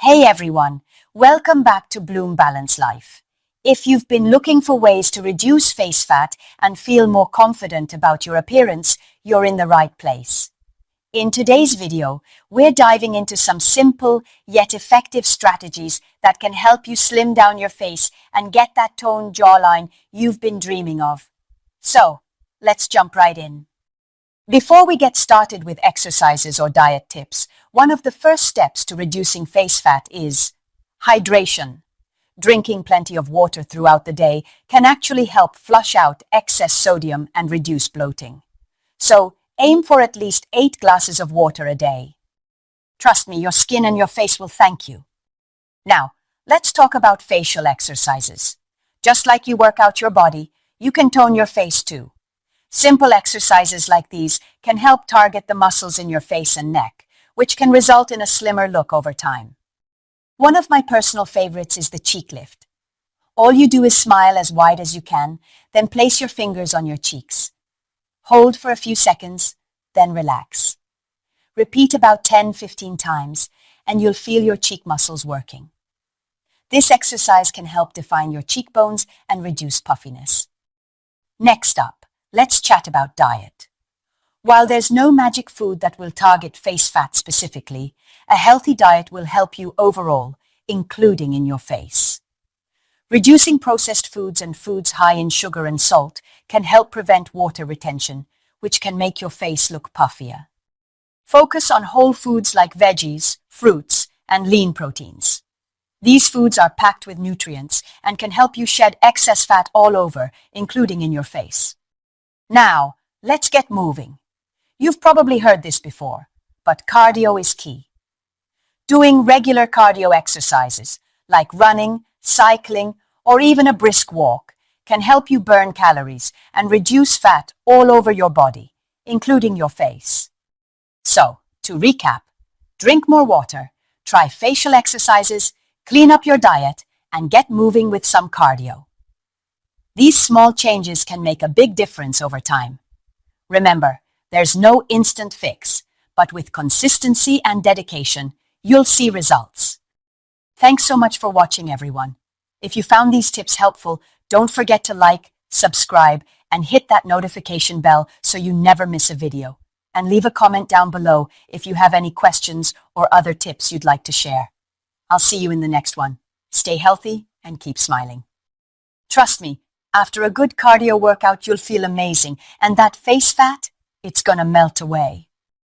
Hey everyone, welcome back to Bloom Balance Life. If you've been looking for ways to reduce face fat and feel more confident about your appearance, you're in the right place. In today's video, we're diving into some simple yet effective strategies that can help you slim down your face and get that toned jawline you've been dreaming of. So, let's jump right in. Before we get started with exercises or diet tips, one of the first steps to reducing face fat is hydration. Drinking plenty of water throughout the day can actually help flush out excess sodium and reduce bloating. So, aim for at least 8 glasses of water a day. Trust me, your skin and your face will thank you. Now, let's talk about facial exercises. Just like you work out your body, you can tone your face too. Simple exercises like these can help target the muscles in your face and neck, which can result in a slimmer look over time. One of my personal favorites is the cheek lift. All you do is smile as wide as you can, then place your fingers on your cheeks. Hold for a few seconds, then relax. Repeat about 10-15 times, and you'll feel your cheek muscles working. This exercise can help define your cheekbones and reduce puffiness. Next up, let's chat about diet. While there's no magic food that will target face fat specifically, a healthy diet will help you overall, including in your face. Reducing processed foods and foods high in sugar and salt can help prevent water retention, which can make your face look puffier. Focus on whole foods like veggies, fruits, and lean proteins. These foods are packed with nutrients and can help you shed excess fat all over, including in your face. Now, let's get moving. You've probably heard this before, but cardio is key. Doing regular cardio exercises, like running, cycling, or even a brisk walk, can help you burn calories and reduce fat all over your body, including your face. So, to recap, drink more water, try facial exercises, clean up your diet, and get moving with some cardio. These small changes can make a big difference over time. Remember, there's no instant fix, but with consistency and dedication, you'll see results. Thanks so much for watching, everyone. If you found these tips helpful, don't forget to like, subscribe, and hit that notification bell so you never miss a video. And leave a comment down below if you have any questions or other tips you'd like to share. I'll see you in the next one. Stay healthy and keep smiling. Trust me, after a good cardio workout, you'll feel amazing, and that face fat, it's gonna melt away.